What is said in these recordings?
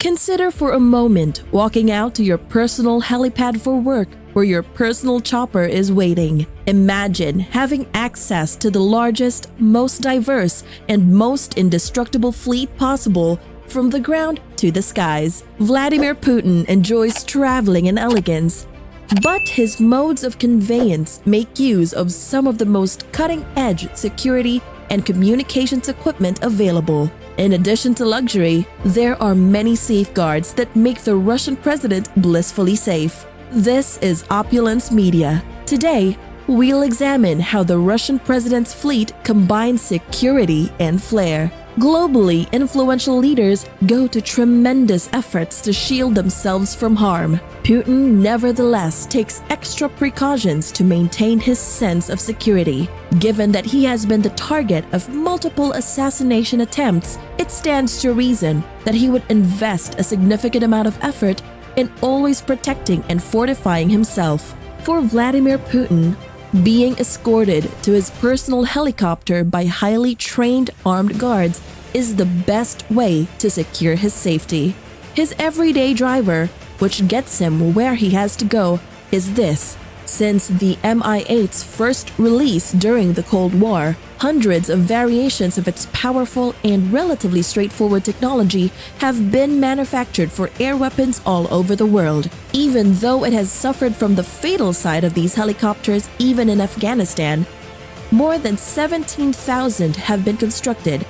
Consider for a moment walking out to your personal helipad for work where your personal chopper is waiting. Imagine having access to the largest, most diverse, and most indestructible fleet possible from the ground to the skies. Vladimir Putin enjoys traveling in elegance, but his modes of conveyance make use of some of the most cutting-edge security and communications equipment available. In addition to luxury, there are many safeguards that make the Russian president blissfully safe. This is Opulence Media. Today, we'll examine how the Russian president's fleet combines security and flair. Globally influential leaders go to tremendous efforts to shield themselves from harm. Putin nevertheless takes extra precautions to maintain his sense of security. Given that he has been the target of multiple assassination attempts, it stands to reason that he would invest a significant amount of effort in always protecting and fortifying himself. For Vladimir Putin, being escorted to his personal helicopter by highly trained armed guards is the best way to secure his safety. His everyday driver, which gets him where he has to go, is this. Since the Mi-8's first release during the Cold War, hundreds of variations of its powerful and relatively straightforward technology have been manufactured for air weapons all over the world. Even though it has suffered from the fatal side of these helicopters even in Afghanistan, more than 17,000 have been constructed,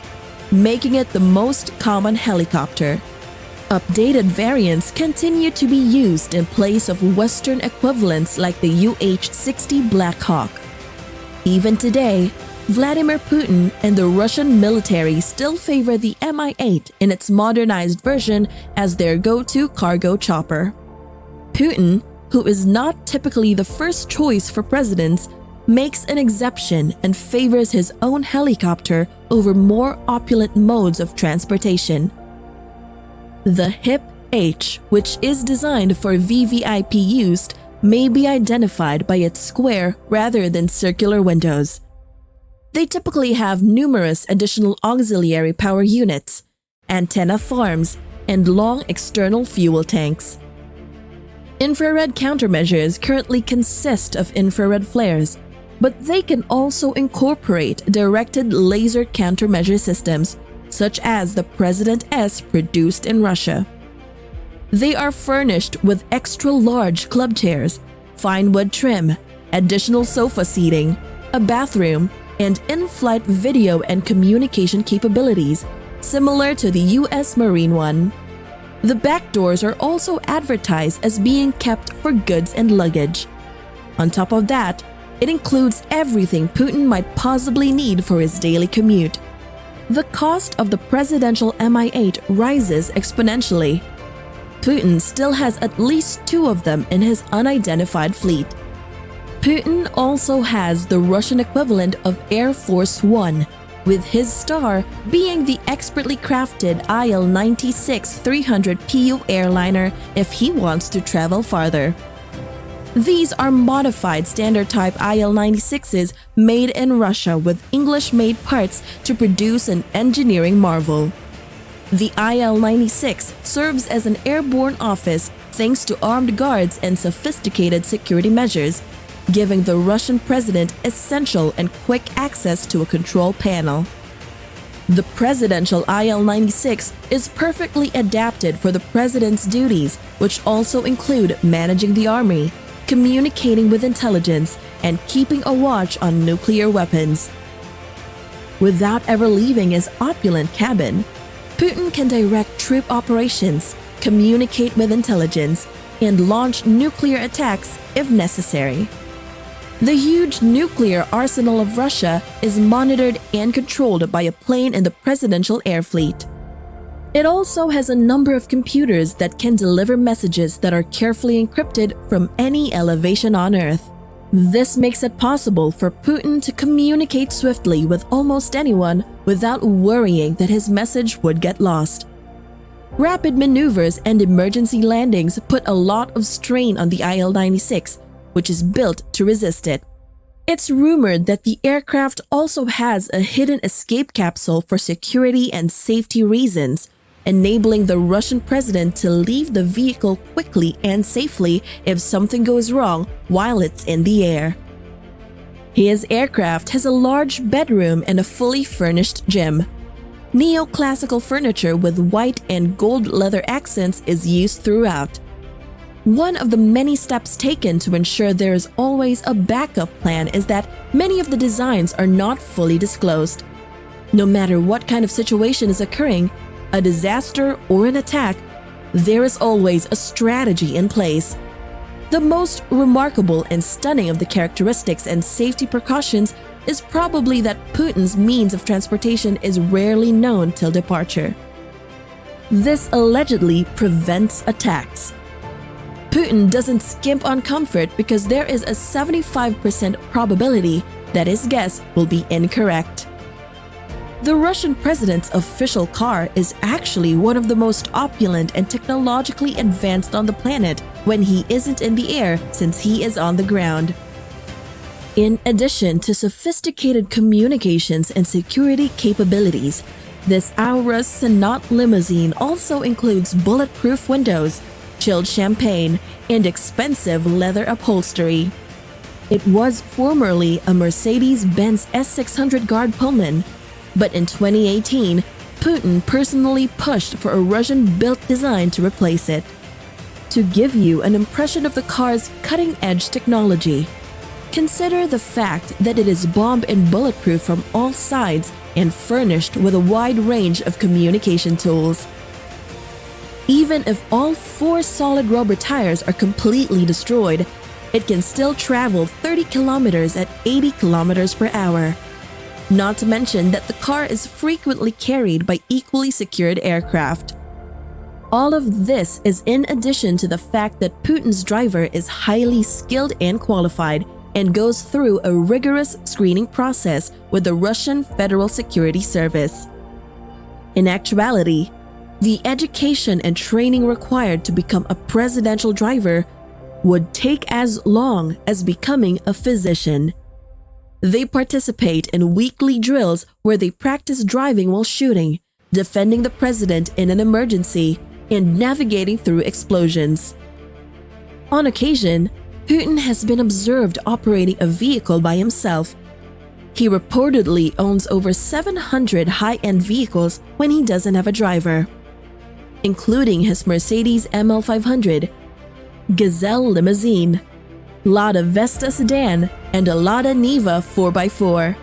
making it the most common helicopter. Updated variants continue to be used in place of Western equivalents like the UH-60 Black Hawk. Even today, Vladimir Putin and the Russian military still favor the Mi-8 in its modernized version as their go-to cargo chopper. Putin, who is not typically the first choice for presidents, makes an exception and favors his own helicopter over more opulent modes of transportation. The HIP-H, which is designed for VVIP use, may be identified by its square rather than circular windows. They typically have numerous additional auxiliary power units, antenna farms, and long external fuel tanks. Infrared countermeasures currently consist of infrared flares, but they can also incorporate directed laser countermeasure systems, such as the President S produced in Russia. They are furnished with extra-large club chairs, fine wood trim, additional sofa seating, a bathroom, and in-flight video and communication capabilities, similar to the US Marine one. The back doors are also advertised as being kept for goods and luggage. On top of that, it includes everything Putin might possibly need for his daily commute. The cost of the presidential Mi-8 rises exponentially. Putin still has at least 2 of them in his unidentified fleet. Putin also has the Russian equivalent of Air Force One, with his star being the expertly crafted IL-96 300PU airliner if he wants to travel farther. These are modified standard-type IL-96s made in Russia with English-made parts to produce an engineering marvel. The IL-96 serves as an airborne office thanks to armed guards and sophisticated security measures, giving the Russian president essential and quick access to a control panel. The presidential IL-96 is perfectly adapted for the president's duties, which also include managing the army, communicating with intelligence, and keeping a watch on nuclear weapons. Without ever leaving his opulent cabin, Putin can direct troop operations, communicate with intelligence, and launch nuclear attacks if necessary. The huge nuclear arsenal of Russia is monitored and controlled by a plane in the presidential air fleet. It also has a number of computers that can deliver messages that are carefully encrypted from any elevation on Earth. This makes it possible for Putin to communicate swiftly with almost anyone without worrying that his message would get lost. Rapid maneuvers and emergency landings put a lot of strain on the IL-96, which is built to resist it. It's rumored that the aircraft also has a hidden escape capsule for security and safety reasons, enabling the Russian president to leave the vehicle quickly and safely if something goes wrong while it's in the air. His aircraft has a large bedroom and a fully furnished gym. Neoclassical furniture with white and gold leather accents is used throughout. One of the many steps taken to ensure there is always a backup plan is that many of the designs are not fully disclosed. No matter what kind of situation is occurring, a disaster or an attack, there is always a strategy in place. The most remarkable and stunning of the characteristics and safety precautions is probably that Putin's means of transportation is rarely known till departure. This allegedly prevents attacks. Putin doesn't skimp on comfort because there is a 75% probability that his guess will be incorrect. The Russian president's official car is actually one of the most opulent and technologically advanced on the planet when he isn't in the air, since he is on the ground. In addition to sophisticated communications and security capabilities, this Aura Senat limousine also includes bulletproof windows, chilled champagne, and expensive leather upholstery. It was formerly a Mercedes-Benz S600 Guard Pullman, but in 2018, Putin personally pushed for a Russian-built design to replace it. To give you an impression of the car's cutting-edge technology, consider the fact that it is bomb and bulletproof from all sides and furnished with a wide range of communication tools. Even if all 4 solid rubber tires are completely destroyed, it can still travel 30 kilometers at 80 kilometers per hour. Not to mention that the car is frequently carried by equally secured aircraft. All of this is in addition to the fact that Putin's driver is highly skilled and qualified and goes through a rigorous screening process with the Russian Federal Security Service. In actuality, the education and training required to become a presidential driver would take as long as becoming a physician. They participate in weekly drills where they practice driving while shooting, defending the president in an emergency, and navigating through explosions. On occasion, Putin has been observed operating a vehicle by himself. He reportedly owns over 700 high-end vehicles when he doesn't have a driver, including his Mercedes ML500, Gazelle limousine, Lada Vesta sedan, and a Lada Niva 4x4,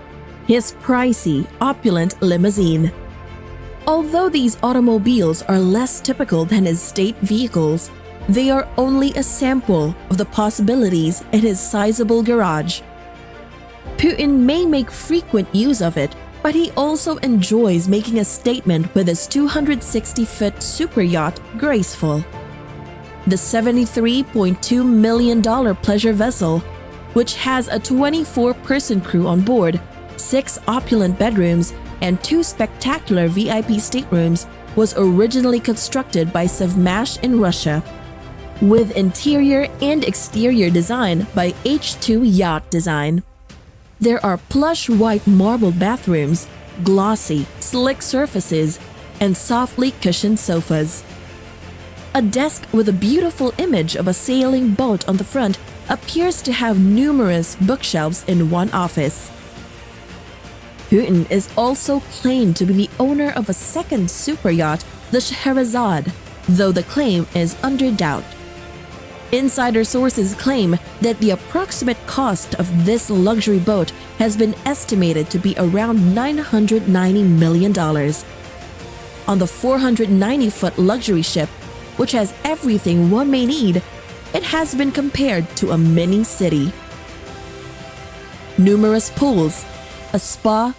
his pricey, opulent limousine. Although these automobiles are less typical than his state vehicles, they are only a sample of the possibilities in his sizable garage. Putin may make frequent use of it, but he also enjoys making a statement with his 260-foot super yacht Graceful. The $73.2 million pleasure vessel, which has a 24-person crew on board, 6 opulent bedrooms, and 2 spectacular VIP staterooms, was originally constructed by Sevmash in Russia, with interior and exterior design by H2 Yacht Design. There are plush white marble bathrooms, glossy, slick surfaces, and softly cushioned sofas. A desk with a beautiful image of a sailing boat on the front appears to have numerous bookshelves in one office. Putin is also claimed to be the owner of a second super yacht, the Scheherazade, though the claim is under doubt. Insider sources claim that the approximate cost of this luxury boat has been estimated to be around $990 million. On the 490-foot luxury ship, which has everything one may need, it has been compared to a mini city. Numerous pools, a spa,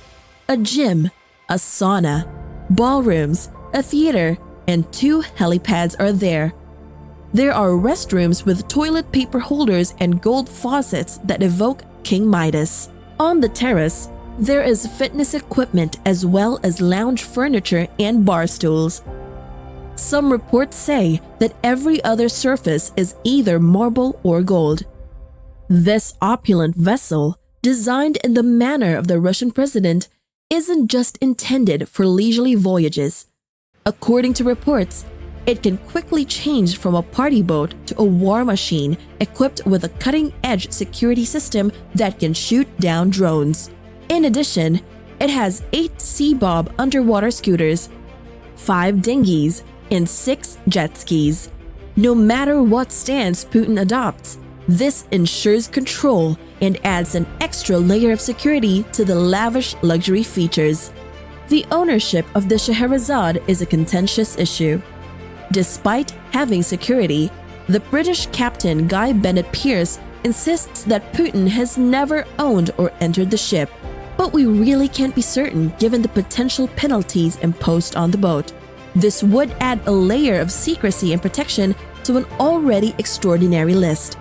a gym, a sauna, ballrooms, a theater, and 2 helipads are there. There are restrooms with toilet paper holders and gold faucets that evoke King Midas. On the terrace, there is fitness equipment as well as lounge furniture and bar stools. Some reports say that every other surface is either marble or gold. This opulent vessel, designed in the manner of the Russian president, isn't just intended for leisurely voyages. According to reports, it can quickly change from a party boat to a war machine equipped with a cutting-edge security system that can shoot down drones. In addition, it has 8 Seabob underwater scooters, 5 dinghies, and 6 jet skis. No matter what stance Putin adopts, this ensures control and adds an extra layer of security to the lavish luxury features. The ownership of the Scheherazade is a contentious issue. Despite having security, the British captain Guy Bennett Pearce insists that Putin has never owned or entered the ship, but we really can't be certain given the potential penalties imposed on the boat. This would add a layer of secrecy and protection to an already extraordinary list.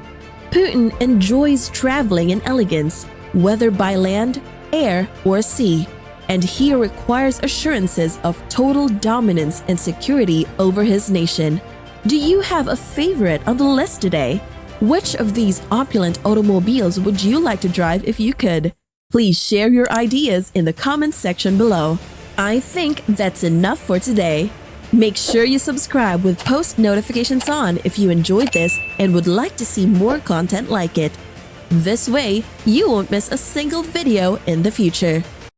Putin enjoys traveling in elegance, whether by land, air, or sea, and he requires assurances of total dominance and security over his nation. Do you have a favorite on the list today? Which of these opulent automobiles would you like to drive if you could? Please share your ideas in the comments section below. I think that's enough for today. Make sure you subscribe with post notifications on if you enjoyed this and would like to see more content like it. This way, you won't miss a single video in the future.